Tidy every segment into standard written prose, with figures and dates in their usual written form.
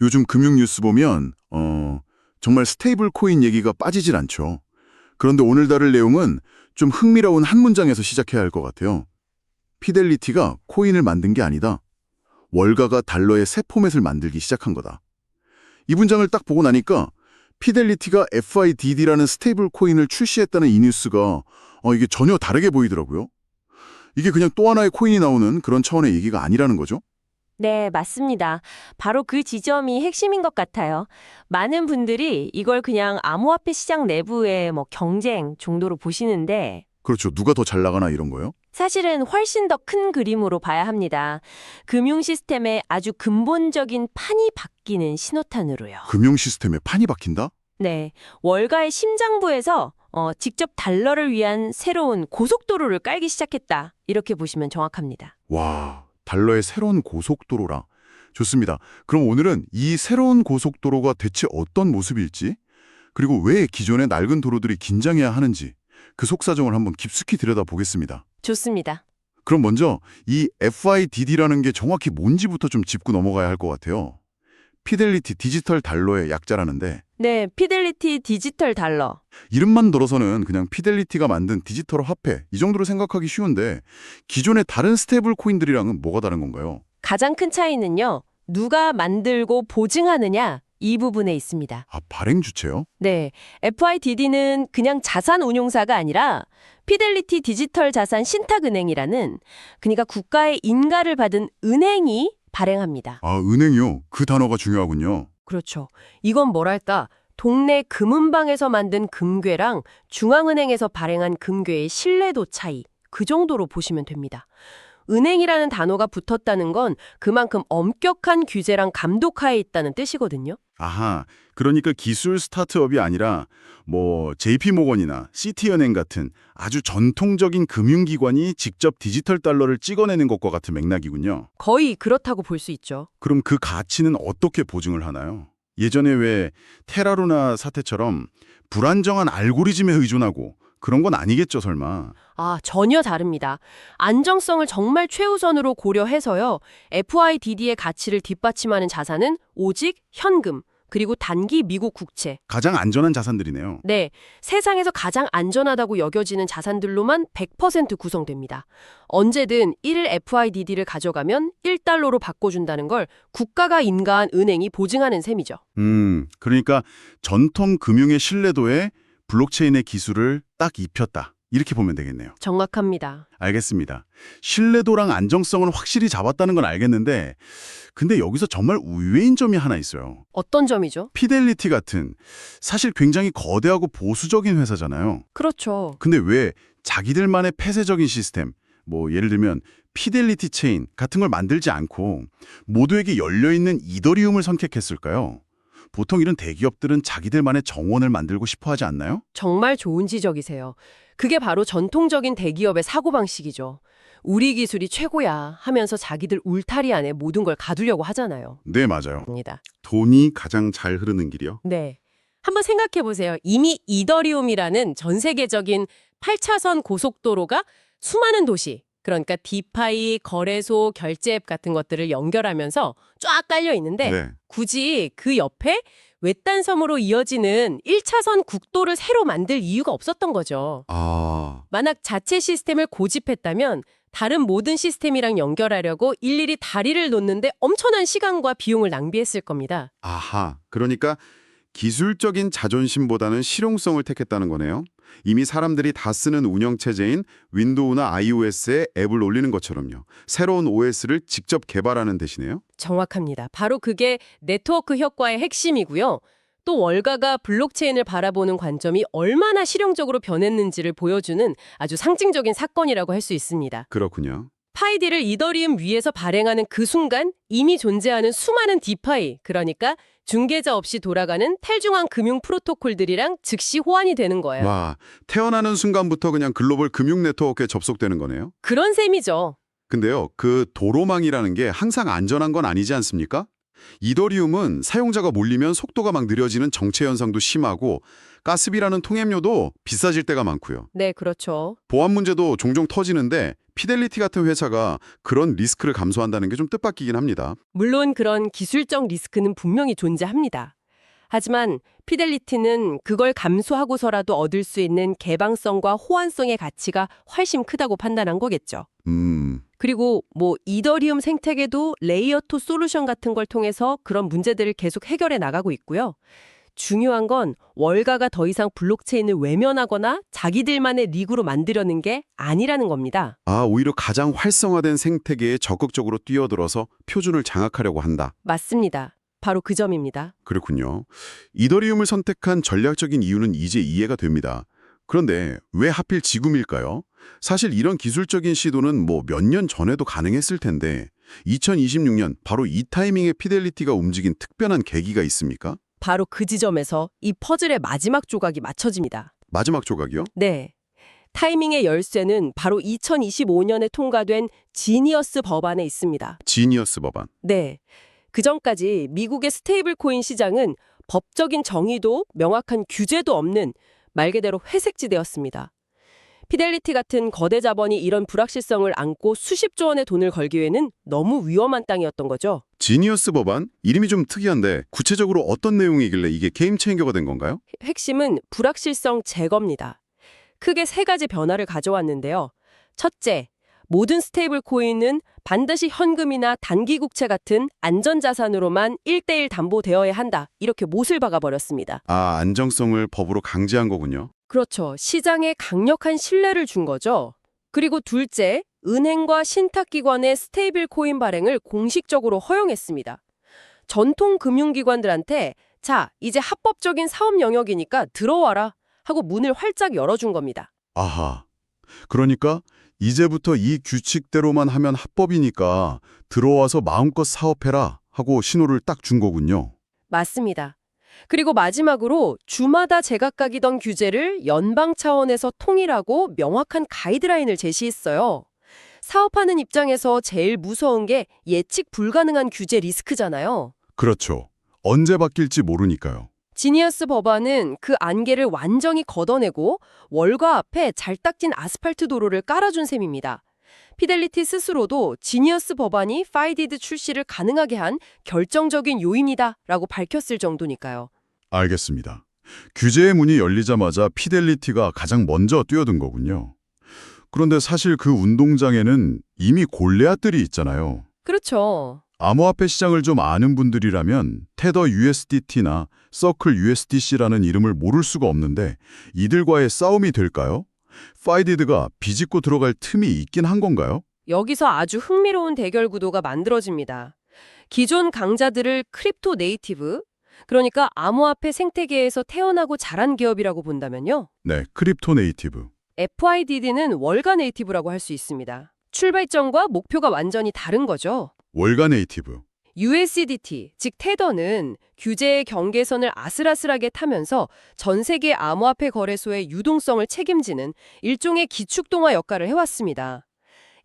요즘 금융 뉴스 보면 정말 스테이블 코인 얘기가 빠지질 않죠. 그런데 오늘 다룰 내용은 좀 흥미로운 한 문장에서 시작해야 할 것 같아요. 피델리티가 코인을 만든 게 아니다. 월가가 달러의 새 포맷을 만들기 시작한 거다. 이 문장을 딱 보고 나니까 피델리티가 FIDD라는 스테이블 코인을 출시했다는 이 뉴스가 이게 전혀 다르게 보이더라고요. 이게 그냥 또 하나의 코인이 나오는 그런 차원의 얘기가 아니라는 거죠. 네, 맞습니다. 바로 그 지점이 핵심인 것 같아요. 많은 분들이 이걸 그냥 암호화폐 시장 내부의 경쟁 정도로 보시는데 그렇죠. 누가 더 잘 나가나 이런 거요? 사실은 훨씬 더 큰 그림으로 봐야 합니다. 금융 시스템의 아주 근본적인 판이 바뀌는 신호탄으로요. 금융 시스템에 판이 박힌다? 네, 월가의 심장부에서 직접 달러를 위한 새로운 고속도로를 깔기 시작했다. 이렇게 보시면 정확합니다. 와, 달러의 새로운 고속도로라. 좋습니다. 그럼 오늘은 이 새로운 고속도로가 대체 어떤 모습일지, 그리고 왜 기존의 낡은 도로들이 긴장해야 하는지 그 속사정을 한번 깊숙이 들여다보겠습니다. 좋습니다. 그럼 먼저 이 FIDD라는 게 정확히 뭔지부터 좀 짚고 넘어가야 할 것 같아요. 피델리티 디지털 달러의 약자라는데 네, 피델리티 디지털 달러. 이름만 들어서는 그냥 피델리티가 만든 디지털 화폐 이 정도로 생각하기 쉬운데 기존의 다른 스테이블 코인들이랑은 뭐가 다른 건가요? 가장 큰 차이는요, 누가 만들고 보증하느냐, 이 부분에 있습니다. 아, 발행 주체요? 네, FIDD는 그냥 자산 운용사가 아니라 피델리티 디지털 자산 신탁은행이라는, 그러니까 국가의 인가를 받은 은행이 발행합니다. 아, 은행이요? 그 단어가 중요하군요. 그렇죠. 이건 뭐랄까, 동네 금은방에서 만든 금괴랑 중앙은행에서 발행한 금괴의 신뢰도 차이, 그 정도로 보시면 됩니다. 은행이라는 단어가 붙었다는 건 그만큼 엄격한 규제랑 감독하에 있다는 뜻이거든요. 아하, 그러니까 기술 스타트업이 아니라 뭐 JP모건이나 시티은행 같은 아주 전통적인 금융기관이 직접 디지털 달러를 찍어내는 것과 같은 맥락이군요. 거의 그렇다고 볼 수 있죠. 그럼 그 가치는 어떻게 보증을 하나요? 예전에 왜 테라루나 사태처럼 불안정한 알고리즘에 의존하고 그런 건 아니겠죠, 설마. 아, 전혀 다릅니다. 안정성을 정말 최우선으로 고려해서요. FIDD의 가치를 뒷받침하는 자산은 오직 현금, 그리고 단기 미국 국채. 가장 안전한 자산들이네요. 네, 세상에서 가장 안전하다고 여겨지는 자산들로만 100% 구성됩니다. 언제든 1 FIDD를 가져가면 1달러로 바꿔준다는 걸 국가가 인가한 은행이 보증하는 셈이죠. 그러니까 전통 금융의 신뢰도에 블록체인의 기술을 딱 입혔다. 이렇게 보면 되겠네요. 정확합니다. 알겠습니다. 신뢰도랑 안정성을 확실히 잡았다는 건 알겠는데 근데 여기서 정말 의외인 점이 하나 있어요. 어떤 점이죠? 피델리티 같은 사실 굉장히 거대하고 보수적인 회사잖아요. 그렇죠. 근데 왜 자기들만의 폐쇄적인 시스템, 뭐 예를 들면 피델리티 체인 같은 걸 만들지 않고 모두에게 열려있는 이더리움을 선택했을까요? 보통 이런 대기업들은 자기들만의 정원을 만들고 싶어 하지 않나요? 정말 좋은 지적이세요. 그게 바로 전통적인 대기업의 사고방식이죠. 우리 기술이 최고야 하면서 자기들 울타리 안에 모든 걸 가두려고 하잖아요. 네, 맞아요. 입니다. 돈이 가장 잘 흐르는 길이요? 네. 한번 생각해 보세요. 이미 이더리움이라는 전 세계적인 8차선 고속도로가 수많은 도시, 그러니까 디파이, 거래소, 결제 앱 같은 것들을 연결하면서 쫙 깔려 있는데 네. 굳이 그 옆에 외딴 섬으로 이어지는 1차선 국도를 새로 만들 이유가 없었던 거죠. 아, 만약 자체 시스템을 고집했다면 다른 모든 시스템이랑 연결하려고 일일이 다리를 놓는데 엄청난 시간과 비용을 낭비했을 겁니다. 아하. 그러니까 기술적인 자존심보다는 실용성을 택했다는 거네요. 이미 사람들이 다 쓰는 운영체제인 윈도우나 iOS에 앱을 올리는 것처럼요. 새로운 OS를 직접 개발하는 대신에요. 정확합니다. 바로 그게 네트워크 효과의 핵심이고요. 또 월가가 블록체인을 바라보는 관점이 얼마나 실용적으로 변했는지를 보여주는 아주 상징적인 사건이라고 할 수 있습니다. 그렇군요. 파이디를 이더리움 위에서 발행하는 그 순간 이미 존재하는 수많은 디파이, 그러니까 중개자 없이 돌아가는 탈중앙 금융 프로토콜들이랑 즉시 호환이 되는 거예요. 와, 태어나는 순간부터 그냥 글로벌 금융 네트워크에 접속되는 거네요. 그런 셈이죠. 근데요, 그 도로망이라는 게 항상 안전한 건 아니지 않습니까? 이더리움은 사용자가 몰리면 속도가 막 느려지는 정체 현상도 심하고 가스비라는 통합료도 비싸질 때가 많고요. 네, 그렇죠. 보안 문제도 종종 터지는데 피델리티 같은 회사가 그런 리스크를 감수한다는 게 좀 뜻밖이긴 합니다. 물론 그런 기술적 리스크는 분명히 존재합니다. 하지만 피델리티는 그걸 감수하고서라도 얻을 수 있는 개방성과 호환성의 가치가 훨씬 크다고 판단한 거겠죠. 그리고 이더리움 생태계도 레이어 2 솔루션 같은 걸 통해서 그런 문제들을 계속 해결해 나가고 있고요. 중요한 건 월가가 더 이상 블록체인을 외면하거나 자기들만의 리그로 만들려는 게 아니라는 겁니다. 오히려 가장 활성화된 생태계에 적극적으로 뛰어들어서 표준을 장악하려고 한다. 맞습니다. 바로 그 점입니다. 그렇군요. 이더리움을 선택한 전략적인 이유는 이제 이해가 됩니다. 그런데 왜 하필 지금일까요? 사실 이런 기술적인 시도는 몇 년 전에도 가능했을 텐데 2026년 바로 이 타이밍에 피델리티가 움직인 특별한 계기가 있습니까? 바로 그 지점에서 이 퍼즐의 마지막 조각이 맞춰집니다. 마지막 조각이요? 네. 타이밍의 열쇠는 바로 2025년에 통과된 지니어스 법안에 있습니다. 지니어스 법안. 네. 그전까지 미국의 스테이블 코인 시장은 법적인 정의도 명확한 규제도 없는 말 그대로 회색지대였습니다. 피델리티 같은 거대 자본이 이런 불확실성을 안고 수십조 원의 돈을 걸기에는 너무 위험한 땅이었던 거죠. 지니어스 법안? 이름이 좀 특이한데 구체적으로 어떤 내용이길래 이게 게임 체인저가 된 건가요? 핵심은 불확실성 제거입니다. 크게 세 가지 변화를 가져왔는데요. 첫째, 모든 스테이블 코인은 반드시 현금이나 단기 국채 같은 안전자산으로만 1:1 담보되어야 한다. 이렇게 못을 박아버렸습니다. 안정성을 법으로 강제한 거군요. 그렇죠. 시장에 강력한 신뢰를 준 거죠. 그리고 둘째, 은행과 신탁기관의 스테이블 코인 발행을 공식적으로 허용했습니다. 전통 금융기관들한테 자, 이제 합법적인 사업 영역이니까 들어와라 하고 문을 활짝 열어준 겁니다. 아하. 그러니까 이제부터 이 규칙대로만 하면 합법이니까 들어와서 마음껏 사업해라 하고 신호를 딱 준 거군요. 맞습니다. 그리고 마지막으로 주마다 제각각이던 규제를 연방 차원에서 통일하고 명확한 가이드라인을 제시했어요. 사업하는 입장에서 제일 무서운 게 예측 불가능한 규제 리스크잖아요. 그렇죠. 언제 바뀔지 모르니까요. 지니어스 법안은 그 안개를 완전히 걷어내고 월가 앞에 잘 닦인 아스팔트 도로를 깔아준 셈입니다. 피델리티 스스로도 지니어스 법안이 파이디드 출시를 가능하게 한 결정적인 요인이다라고 밝혔을 정도니까요. 알겠습니다. 규제의 문이 열리자마자 피델리티가 가장 먼저 뛰어든 거군요. 그런데 사실 그 운동장에는 이미 골리앗들이 있잖아요. 그렇죠. 암호화폐 시장을 좀 아는 분들이라면 테더 USDT나 서클 USDC라는 이름을 모를 수가 없는데 이들과의 싸움이 될까요? 파이디드가 비집고 들어갈 틈이 있긴 한 건가요? 여기서 아주 흥미로운 대결 구도가 만들어집니다. 기존 강자들을 크립토 네이티브, 그러니까 암호화폐 생태계에서 태어나고 자란 기업이라고 본다면요. 네, 크립토 네이티브. FIDD는 월가 네이티브라고 할 수 있습니다. 출발점과 목표가 완전히 다른 거죠. 월가 네이티브. USDT, 즉 테더는 규제의 경계선을 아슬아슬하게 타면서 전 세계 암호화폐 거래소의 유동성을 책임지는 일종의 기축동화 역할을 해왔습니다.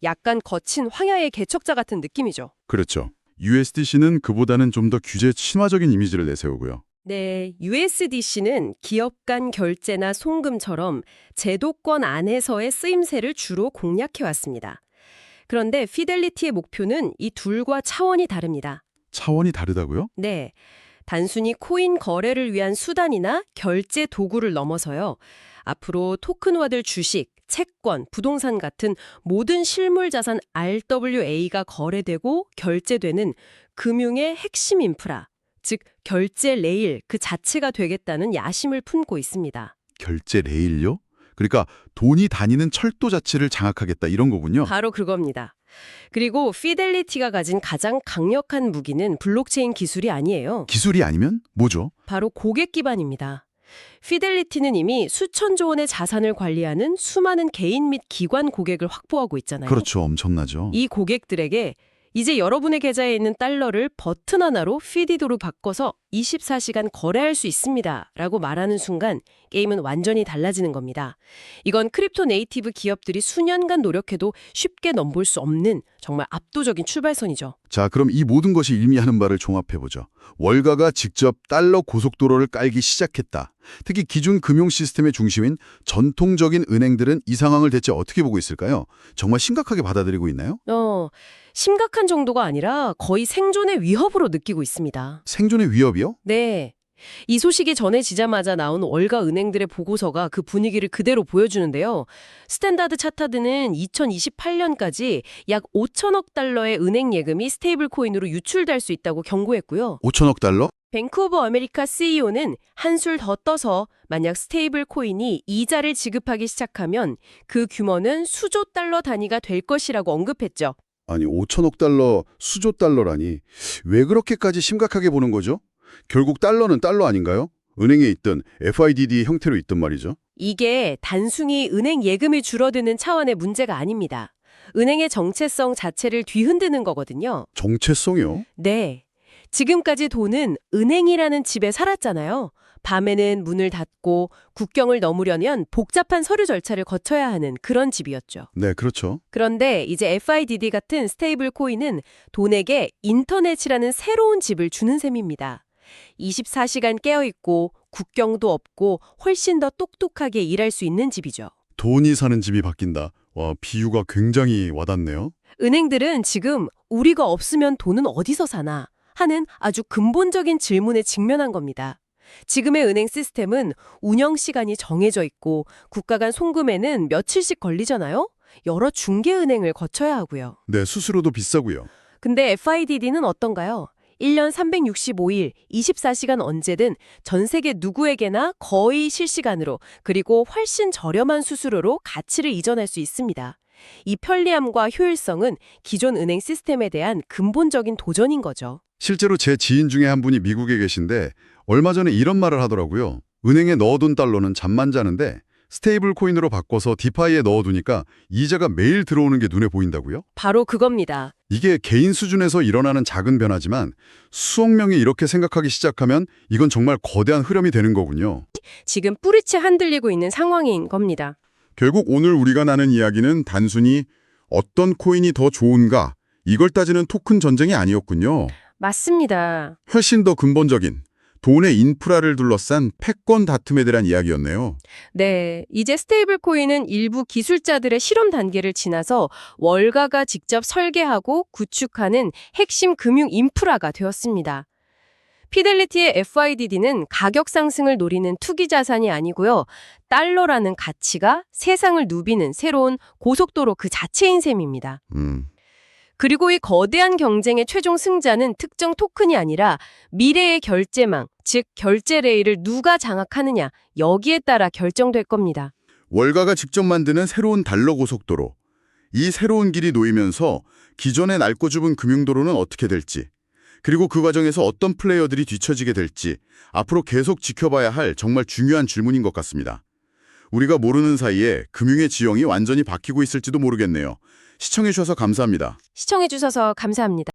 약간 거친 황야의 개척자 같은 느낌이죠. 그렇죠. USDC는 그보다는 좀 더 규제 친화적인 이미지를 내세우고요. 네, USDC는 기업 간 결제나 송금처럼 제도권 안에서의 쓰임새를 주로 공략해왔습니다. 그런데 피델리티의 목표는 이 둘과 차원이 다릅니다. 차원이 다르다고요? 네, 단순히 코인 거래를 위한 수단이나 결제 도구를 넘어서요. 앞으로 토큰화될 주식, 채권, 부동산 같은 모든 실물 자산 RWA가 거래되고 결제되는 금융의 핵심 인프라, 즉 결제 레일 그 자체가 되겠다는 야심을 품고 있습니다. 결제 레일요? 그러니까 돈이 다니는 철도 자체를 장악하겠다 이런 거군요. 바로 그겁니다. 그리고 피델리티가 가진 가장 강력한 무기는 블록체인 기술이 아니에요. 기술이 아니면 뭐죠? 바로 고객 기반입니다. 피델리티는 이미 수천조 원의 자산을 관리하는 수많은 개인 및 기관 고객을 확보하고 있잖아요. 그렇죠. 엄청나죠. 이 고객들에게 이제 여러분의 계좌에 있는 달러를 버튼 하나로 피디도로 바꿔서 24시간 거래할 수 있습니다. 라고 말하는 순간 게임은 완전히 달라지는 겁니다. 이건 크립토 네이티브 기업들이 수년간 노력해도 쉽게 넘볼 수 없는 정말 압도적인 출발선이죠. 자, 그럼 이 모든 것이 의미하는 바를 종합해보죠. 월가가 직접 달러 고속도로를 깔기 시작했다. 특히 기존 금융 시스템의 중심인 전통적인 은행들은 이 상황을 대체 어떻게 보고 있을까요? 정말 심각하게 받아들이고 있나요? 심각한 정도가 아니라 거의 생존의 위협으로 느끼고 있습니다. 생존의 위협이요? 네. 이 소식이 전해지자마자 나온 월가 은행들의 보고서가 그 분위기를 그대로 보여주는데요. 스탠다드 차타드는 2028년까지 약 5천억 달러의 은행 예금이 스테이블 코인으로 유출될 수 있다고 경고했고요. 5천억 달러? 뱅크 오브 아메리카 CEO는 한술 더 떠서 만약 스테이블 코인이 이자를 지급하기 시작하면 그 규모는 수조 달러 단위가 될 것이라고 언급했죠. 아니, 5천억 달러, 수조 달러라니. 왜 그렇게까지 심각하게 보는 거죠? 결국 달러는 달러 아닌가요? 은행에 있든 FIDD 형태로 있든 말이죠. 이게 단순히 은행 예금이 줄어드는 차원의 문제가 아닙니다. 은행의 정체성 자체를 뒤흔드는 거거든요. 정체성이요? 네. 지금까지 돈은 은행이라는 집에 살았잖아요. 밤에는 문을 닫고 국경을 넘으려면 복잡한 서류 절차를 거쳐야 하는 그런 집이었죠. 네, 그렇죠. 그런데 이제 FIDD 같은 스테이블 코인은 돈에게 인터넷이라는 새로운 집을 주는 셈입니다. 24시간 깨어있고 국경도 없고 훨씬 더 똑똑하게 일할 수 있는 집이죠. 돈이 사는 집이 바뀐다. 와, 비유가 굉장히 와닿네요. 은행들은 지금 우리가 없으면 돈은 어디서 사나 하는 아주 근본적인 질문에 직면한 겁니다. 지금의 은행 시스템은 운영 시간이 정해져 있고 국가 간 송금에는 며칠씩 걸리잖아요. 여러 중개은행을 거쳐야 하고요. 네, 수수료도 비싸고요. 근데 FIDD는 어떤가요? 1년 365일, 24시간 언제든 전 세계 누구에게나 거의 실시간으로 그리고 훨씬 저렴한 수수료로 가치를 이전할 수 있습니다. 이 편리함과 효율성은 기존 은행 시스템에 대한 근본적인 도전인 거죠. 실제로 제 지인 중에 한 분이 미국에 계신데 얼마 전에 이런 말을 하더라고요. 은행에 넣어둔 달러는 잠만 자는데 스테이블 코인으로 바꿔서 디파이에 넣어두니까 이자가 매일 들어오는 게 눈에 보인다고요? 바로 그겁니다. 이게 개인 수준에서 일어나는 작은 변화지만 수억 명이 이렇게 생각하기 시작하면 이건 정말 거대한 흐름이 되는 거군요. 지금 뿌리채 흔들리고 있는 상황인 겁니다. 결국 오늘 우리가 나눈 이야기는 단순히 어떤 코인이 더 좋은가 이걸 따지는 토큰 전쟁이 아니었군요. 맞습니다. 훨씬 더 근본적인 돈의 인프라를 둘러싼 패권 다툼에 대한 이야기였네요. 네, 이제 스테이블 코인은 일부 기술자들의 실험 단계를 지나서 월가가 직접 설계하고 구축하는 핵심 금융 인프라가 되었습니다. 피델리티의 FIDD는 가격 상승을 노리는 투기 자산이 아니고요. 달러라는 가치가 세상을 누비는 새로운 고속도로 그 자체인 셈입니다. 그리고 이 거대한 경쟁의 최종 승자는 특정 토큰이 아니라 미래의 결제망, 즉 결제 레일을 누가 장악하느냐, 여기에 따라 결정될 겁니다. 월가가 직접 만드는 새로운 달러 고속도로. 이 새로운 길이 놓이면서 기존의 낡고 좁은 금융도로는 어떻게 될지, 그리고 그 과정에서 어떤 플레이어들이 뒤처지게 될지 앞으로 계속 지켜봐야 할 정말 중요한 질문인 것 같습니다. 우리가 모르는 사이에 금융의 지형이 완전히 바뀌고 있을지도 모르겠네요. 시청해주셔서 감사합니다. 시청해주셔서 감사합니다.